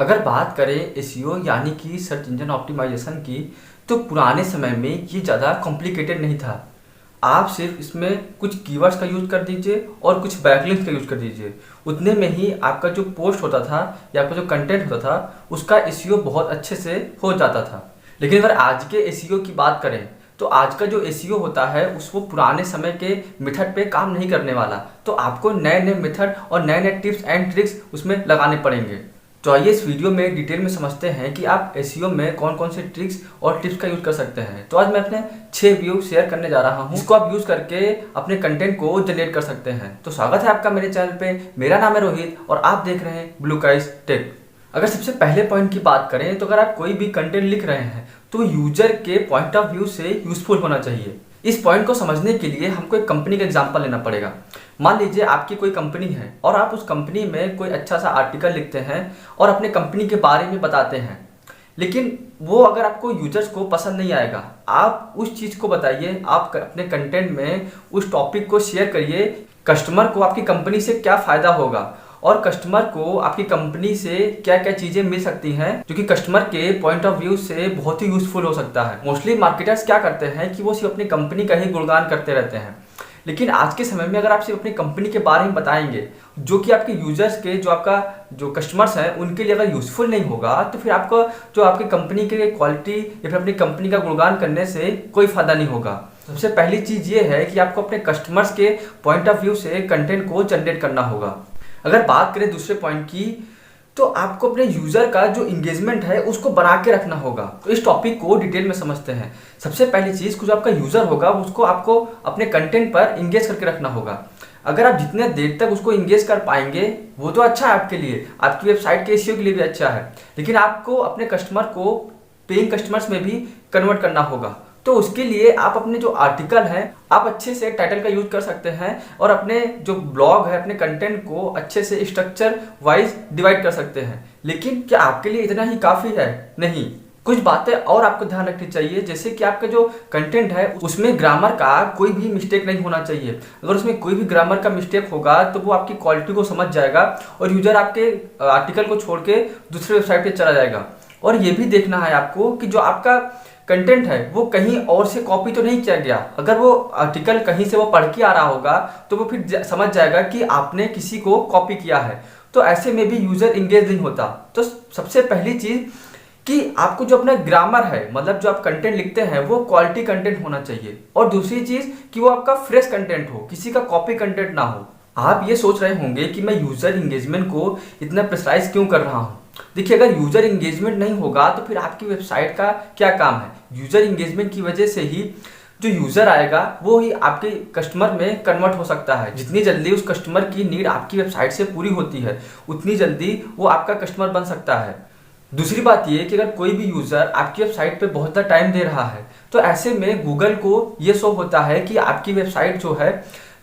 अगर बात करें एसईओ यानी कि सर्च इंजन ऑप्टिमाइजेशन की, तो पुराने समय में ये ज़्यादा कॉम्प्लिकेटेड नहीं था। आप सिर्फ इसमें कुछ कीवर्ड्स का यूज़ कर दीजिए और कुछ बैकलिंक्स का यूज़ कर दीजिए, उतने में ही आपका जो पोस्ट होता था या आपका जो कंटेंट होता था उसका एसईओ बहुत अच्छे से हो जाता था। लेकिन अगर आज के एसईओ की बात करें तो आज का जो एसईओ होता है उसको पुराने समय के मेथड पे काम नहीं करने वाला। तो आपको नए नए मेथड और नए नए टिप्स एंड ट्रिक्स उसमें लगाने पड़ेंगे। तो आइए इस वीडियो में डिटेल में समझते हैं कि आप एसईओ में कौन कौन से ट्रिक्स और टिप्स का यूज़ कर सकते हैं। तो आज मैं अपने 6 व्यू शेयर करने जा रहा हूं, इसको आप यूज़ करके अपने कंटेंट को जनरेट कर सकते हैं। तो स्वागत है आपका मेरे चैनल पे। मेरा नाम है रोहित और आप देख रहे हैं ब्लू काइज टेक। अगर सबसे पहले पॉइंट की बात करें तो अगर आप कोई भी कंटेंट लिख रहे हैं तो यूजर के पॉइंट ऑफ व्यू से यूजफुल होना चाहिए। इस पॉइंट को समझने के लिए हमको एक कंपनी का एग्जांपल लेना पड़ेगा। मान लीजिए आपकी कोई कंपनी है और आप उस कंपनी में कोई अच्छा सा आर्टिकल लिखते हैं और अपने कंपनी के बारे में बताते हैं, लेकिन वो अगर आपको यूजर्स को पसंद नहीं आएगा। आप उस चीज़ को बताइए, आप अपने कंटेंट में उस टॉपिक को शेयर करिए, कस्टमर को आपकी कंपनी से क्या फ़ायदा होगा और कस्टमर को आपकी कंपनी से क्या क्या चीज़ें मिल सकती हैं जो कि कस्टमर के पॉइंट ऑफ व्यू से बहुत ही यूजफुल हो सकता है। मोस्टली मार्केटर्स क्या करते हैं कि वो सिर्फ अपनी कंपनी का ही गुणगान करते रहते हैं, लेकिन आज के समय में अगर आप सिर्फ अपनी कंपनी के बारे में बताएंगे जो कि आपके यूजर्स के जो कस्टमर्स हैं उनके लिए अगर यूजफुल नहीं होगा, तो फिर आपको जो आपकी कंपनी के क्वालिटी या फिर अपनी कंपनी का गुणगान करने से कोई फायदा नहीं होगा। सबसे पहली चीज़ ये है कि आपको अपने कस्टमर्स के पॉइंट ऑफ व्यू से कंटेंट को जनरेट करना होगा। अगर बात करें दूसरे पॉइंट की, तो आपको अपने यूजर का जो इंगेजमेंट है उसको बना के रखना होगा। तो इस टॉपिक को डिटेल में समझते हैं। सबसे पहली चीज़, जो आपका यूजर होगा उसको आपको अपने कंटेंट पर इंगेज करके रखना होगा। अगर आप जितने देर तक उसको इंगेज कर पाएंगे वो तो अच्छा है आपके लिए, आपकी वेबसाइट के एसईओ के लिए भी अच्छा है, लेकिन आपको अपने कस्टमर को पेइंग कस्टमर्स में भी कन्वर्ट करना होगा। तो उसके लिए आप अपने जो आर्टिकल है आप अच्छे से टाइटल का यूज कर सकते हैं और अपने जो ब्लॉग है अपने कंटेंट को अच्छे से स्ट्रक्चर वाइज डिवाइड कर सकते हैं। लेकिन क्या आपके लिए इतना ही काफ़ी है? नहीं, कुछ बातें और आपको ध्यान रखनी चाहिए, जैसे कि आपका जो कंटेंट है उसमें ग्रामर का कोई भी मिस्टेक नहीं होना चाहिए। अगर उसमें कोई भी ग्रामर का मिस्टेक होगा तो वो आपकी क्वालिटी को समझ जाएगा और यूजर आपके आर्टिकल को छोड़ के दूसरे वेबसाइट पर चला जाएगा। और ये भी देखना है आपको कि जो आपका कंटेंट है वो कहीं और से कॉपी तो नहीं किया गया। अगर वो आर्टिकल कहीं से वो पढ़ के आ रहा होगा तो वो फिर समझ जाएगा कि आपने किसी को कॉपी किया है, तो ऐसे में भी यूजर इंगेज नहीं होता। तो सबसे पहली चीज कि आपको जो अपना ग्रामर है, मतलब जो आप कंटेंट लिखते हैं वो क्वालिटी कंटेंट होना चाहिए। और दूसरी चीज कि वो आपका फ्रेश कंटेंट हो, किसी का कॉपी कंटेंट ना हो। आप ये सोच रहे होंगे कि मैं यूजर इंगेजमेंट को इतना प्रेशराइज क्यों कर रहा हूँ। देखिए, अगर यूजर इंगेजमेंट नहीं होगा तो फिर आपकी वेबसाइट का क्या काम है। यूजर इंगेजमेंट की वजह से ही जो यूजर आएगा वो ही आपके कस्टमर में कन्वर्ट हो सकता है। जितनी जल्दी उस कस्टमर की नीड आपकी वेबसाइट से पूरी होती है उतनी जल्दी वो आपका कस्टमर बन सकता है। दूसरी बात ये कि अगर कोई भी यूजर आपकी वेबसाइट पे बहुत ज़्यादा टाइम दे रहा है तो ऐसे में गूगल को ये शो होता है कि आपकी वेबसाइट जो है,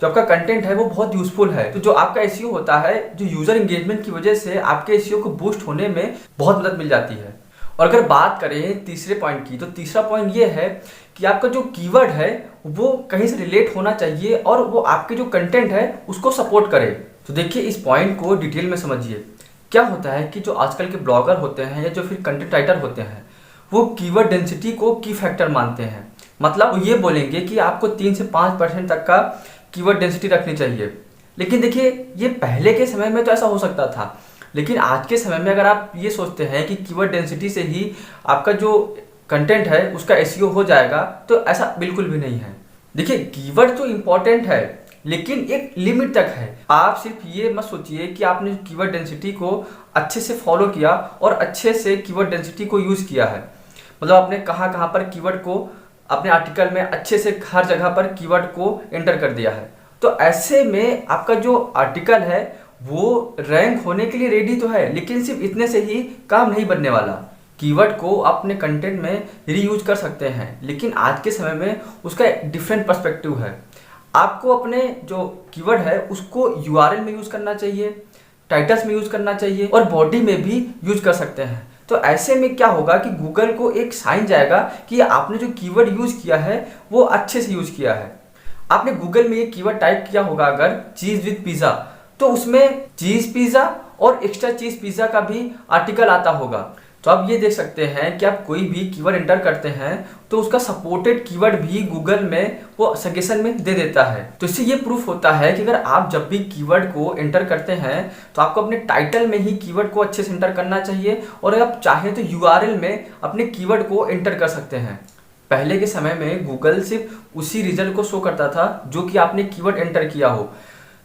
जो आपका कंटेंट है वो बहुत यूजफुल है। तो जो आपका एसईओ होता है, जो यूजर एंगेजमेंट की वजह से आपके एसईओ को बूस्ट होने में बहुत मदद मिल जाती है। और अगर बात करें तीसरे पॉइंट की, तो तीसरा पॉइंट ये है कि आपका जो कीवर्ड है वो कहीं से रिलेट होना चाहिए और वो आपके जो कंटेंट है उसको सपोर्ट करे। तो देखिए, इस पॉइंट को डिटेल में समझिए। क्या होता है कि जो आजकल के ब्लॉगर होते हैं या जो फिर कंटेंट राइटर होते हैं वो कीवर्ड डेंसिटी को की फैक्टर मानते हैं। मतलब वो ये बोलेंगे कि आपको 3 से 5% तक का कीवर्ड डेंसिटी रखनी चाहिए। लेकिन देखिए, ये पहले के समय में तो ऐसा हो सकता था, लेकिन आज के समय में अगर आप ये सोचते हैं कि कीवर्ड डेंसिटी से ही आपका जो कंटेंट है उसका एसईओ हो जाएगा, तो ऐसा बिल्कुल भी नहीं है। देखिए, कीवर्ड तो इम्पॉर्टेंट है लेकिन एक लिमिट तक है। आप सिर्फ ये मत सोचिए कि आपने कीवर्ड डेंसिटी को अच्छे से फॉलो किया और अच्छे से कीवर्ड डेंसिटी को यूज़ किया है, मतलब आपने कहाँ कहाँ पर कीवर्ड को अपने आर्टिकल में अच्छे से हर जगह पर कीवर्ड को एंटर कर दिया है। तो ऐसे में आपका जो आर्टिकल है वो रैंक होने के लिए रेडी तो है, लेकिन सिर्फ इतने से ही काम नहीं बनने वाला। कीवर्ड को अपने कंटेंट में रीयूज कर सकते हैं, लेकिन आज के समय में उसका डिफरेंट पर्सपेक्टिव है। आपको अपने जो कीवर्ड है उसको यूआरएल में यूज करना चाहिए, टाइटल्स में यूज करना चाहिए और बॉडी में भी यूज कर सकते हैं। तो ऐसे में क्या होगा कि गूगल को एक साइन जाएगा कि आपने जो कीवर्ड यूज किया है वो अच्छे से यूज किया है। आपने गूगल में ये कीवर्ड टाइप किया होगा अगर चीज विद पिज्जा, तो उसमें चीज पिज्जा और एक्स्ट्रा चीज पिज्जा का भी आर्टिकल आता होगा। तो आप ये देख सकते हैं कि आप कोई भी कीवर्ड एंटर करते हैं तो उसका सपोर्टेड कीवर्ड भी गूगल में वो सजेशन में दे देता है। तो इससे ये प्रूफ होता है कि अगर आप जब भी कीवर्ड को एंटर करते हैं तो आपको अपने टाइटल में ही कीवर्ड को अच्छे से एंटर करना चाहिए, और अगर आप चाहें तो यूआरएल में अपने कीवर्ड को एंटर कर सकते हैं। पहले के समय में गूगल सिर्फ उसी रिजल्ट को शो करता था जो कि आपने कीवर्ड एंटर किया हो।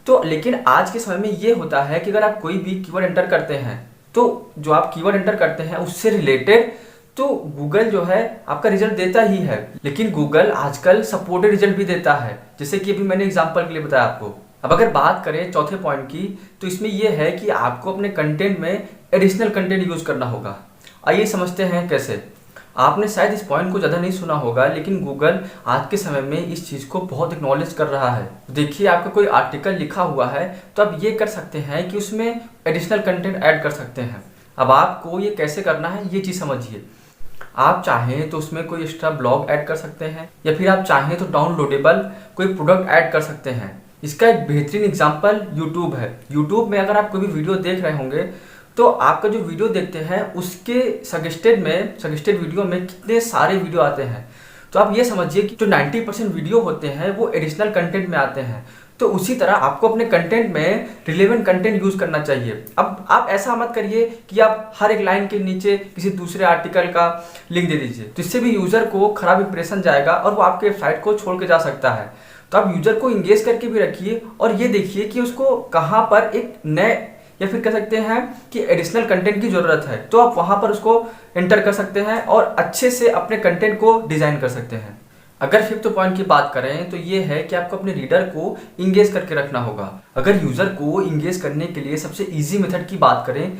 तो लेकिन आज के समय में ये होता है कि अगर आप कोई भी कीवर्ड एंटर करते हैं तो जो आप कीवर्ड एंटर करते हैं उससे रिलेटेड तो गूगल जो है आपका रिजल्ट देता ही है, लेकिन गूगल आजकल सपोर्टेड रिजल्ट भी देता है, जैसे कि अभी मैंने एग्जांपल के लिए बताया आपको। अब अगर बात करें चौथे पॉइंट की, तो इसमें यह है कि आपको अपने कंटेंट में एडिशनल कंटेंट यूज करना होगा। आइए समझते हैं कैसे। आपने शायद इस पॉइंट को ज़्यादा नहीं सुना होगा, लेकिन गूगल आज के समय में इस चीज़ को बहुत एक्नॉलेज कर रहा है। देखिए, आपका कोई आर्टिकल लिखा हुआ है तो आप ये कर सकते हैं कि उसमें एडिशनल कंटेंट ऐड कर सकते हैं। अब आपको ये कैसे करना है ये चीज़ समझिए। आप चाहें तो उसमें कोई एक्स्ट्रा ब्लॉग ऐड कर सकते हैं, या फिर आप चाहें तो डाउनलोडेबल कोई प्रोडक्ट ऐड कर सकते हैं। इसका एक बेहतरीन एग्जाम्पल यूट्यूब है। यूट्यूब में अगर आप कोई भी वीडियो देख रहे होंगे तो आपका जो वीडियो देखते हैं उसके सजेस्टेड वीडियो में कितने सारे वीडियो आते हैं। तो आप ये समझिए कि जो 90% वीडियो होते हैं वो एडिशनल कंटेंट में आते हैं। तो उसी तरह आपको अपने कंटेंट में रिलेवेंट कंटेंट यूज करना चाहिए। अब आप ऐसा मत करिए कि आप हर एक लाइन के नीचे किसी दूसरे आर्टिकल का लिंक दे दीजिए, तो इससे भी यूजर को खराब इंप्रेशन जाएगा और वो आपके वेबसाइट को छोड़ के जा सकता है। तो आप यूजर को इंगेज करके भी रखिए और ये देखिए कि उसको कहाँ पर एक नए या फिर कह सकते हैं कि एडिशनल कंटेंट की जरूरत है, तो आप वहां पर उसको एंटर कर सकते हैं और अच्छे से अपने कंटेंट को डिजाइन कर सकते हैं। अगर फिफ्थ पॉइंट की बात करें तो ये है कि आपको अपने रीडर को इंगेज करके रखना होगा। अगर यूजर को इंगेज करने के लिए सबसे इजी मेथड की बात करें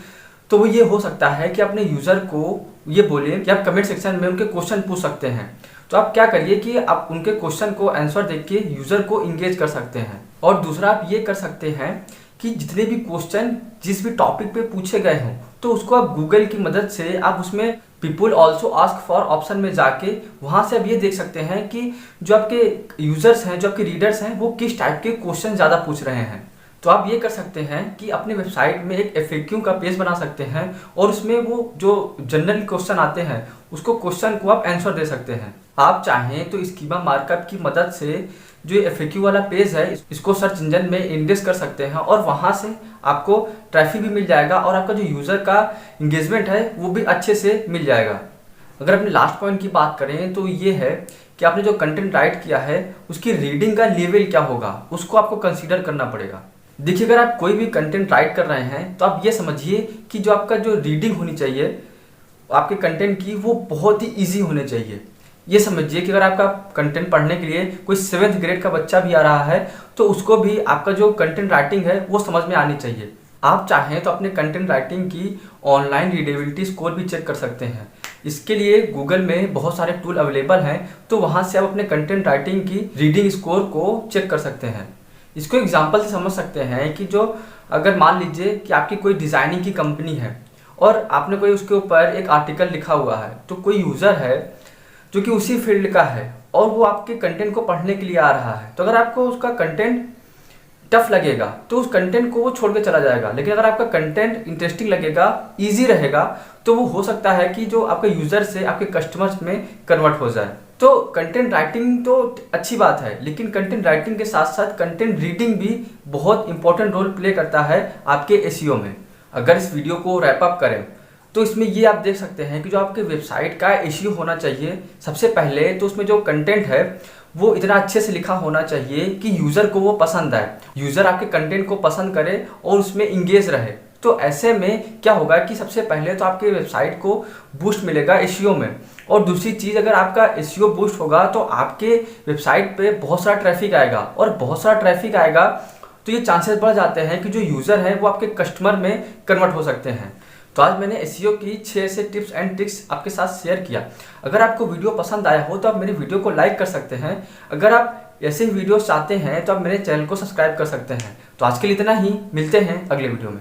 तो वो ये हो सकता है कि अपने यूजर को ये बोले कि आप कमेंट सेक्शन में उनके क्वेश्चन पूछ सकते हैं। तो आप क्या करिए कि आप उनके क्वेश्चन को आंसर देख के यूजर को इंगेज कर सकते हैं। और दूसरा आप ये कर सकते हैं कि जितने भी क्वेश्चन जिस भी टॉपिक पे पूछे गए हों तो उसको आप गूगल की मदद से आप उसमें people also ask for option में जाके वहां से आप ये देख सकते हैं कि जो आपके यूजर्स हैं, जो आपके रीडर्स हैं, वो किस टाइप के क्वेश्चन ज़्यादा पूछ रहे हैं। तो आप ये कर सकते हैं कि अपने वेबसाइट में एक FAQ का पेज बना सकते हैं और उसमें वो जो जनरल क्वेश्चन आते हैं उसको क्वेश्चन को आप आंसर दे सकते हैं। आप चाहें तो स्कीमा मार्कअप की मदद से जो FAQ वाला पेज है इसको सर्च इंजन में इंडेक्स कर सकते हैं और वहां से आपको ट्रैफिक भी मिल जाएगा और आपका जो यूजर का इंगेजमेंट है वो भी अच्छे से मिल जाएगा। अगर अपने लास्ट पॉइंट की बात करें तो ये है कि आपने जो कंटेंट राइट किया है उसकी रीडिंग का लेवल क्या होगा, उसको आपको कंसीडर करना पड़ेगा। देखिए, अगर आप कोई भी कंटेंट राइट कर रहे हैं तो आप ये समझिए कि जो आपका जो रीडिंग होनी चाहिए आपके कंटेंट की वो बहुत ही ईजी होने चाहिए। ये समझिए कि अगर आपका कंटेंट पढ़ने के लिए कोई 7th ग्रेड का बच्चा भी आ रहा है तो उसको भी आपका जो कंटेंट राइटिंग है वो समझ में आनी चाहिए। आप चाहें तो अपने कंटेंट राइटिंग की ऑनलाइन रीडेबिलिटी स्कोर भी चेक कर सकते हैं। इसके लिए गूगल में बहुत सारे टूल अवेलेबल हैं, तो वहाँ से आप अपने कंटेंट राइटिंग की रीडिंग स्कोर को चेक कर सकते हैं। इसको एग्जाम्पल से समझ सकते हैं कि जो अगर मान लीजिए कि आपकी कोई डिज़ाइनिंग की कंपनी है और आपने कोई उसके ऊपर एक आर्टिकल लिखा हुआ है, तो कोई यूज़र है जो कि उसी फील्ड का है और वो आपके कंटेंट को पढ़ने के लिए आ रहा है, तो अगर आपको उसका कंटेंट टफ लगेगा तो उस कंटेंट को वो छोड़ के चला जाएगा। लेकिन अगर आपका कंटेंट इंटरेस्टिंग लगेगा, इजी रहेगा, तो वो हो सकता है कि जो आपके यूजर से आपके कस्टमर्स में कन्वर्ट हो जाए। तो कंटेंट राइटिंग तो अच्छी बात है, लेकिन कंटेंट राइटिंग के साथ साथ कंटेंट रीडिंग भी बहुत इंपॉर्टेंट रोल प्ले करता है आपके एसईओ में। अगर इस वीडियो को रैप अप करें तो इसमें ये आप देख सकते हैं कि जो आपके वेबसाइट का एसईओ होना चाहिए, सबसे पहले तो उसमें जो कंटेंट है वो इतना अच्छे से लिखा होना चाहिए कि यूज़र को वो पसंद आए, यूज़र आपके कंटेंट को पसंद करे और उसमें इंगेज रहे। तो ऐसे में क्या होगा कि सबसे पहले तो आपके वेबसाइट को बूस्ट मिलेगा एसईओ में, और दूसरी चीज़, अगर आपका एसईओ बूस्ट होगा तो आपके वेबसाइट पे बहुत सारा ट्रैफिक आएगा, और बहुत सारा ट्रैफिक आएगा तो ये चांसेस बढ़ जाते हैं कि जो यूज़र है वो आपके कस्टमर में कन्वर्ट हो सकते हैं। तो आज मैंने एसईओ की 6 ऐसे टिप्स एंड ट्रिक्स आपके साथ शेयर किया। अगर आपको वीडियो पसंद आया हो तो आप मेरे वीडियो को लाइक कर सकते हैं। अगर आप ऐसे वीडियोस चाहते हैं तो आप मेरे चैनल को सब्सक्राइब कर सकते हैं। तो आज के लिए इतना ही, मिलते हैं अगले वीडियो में।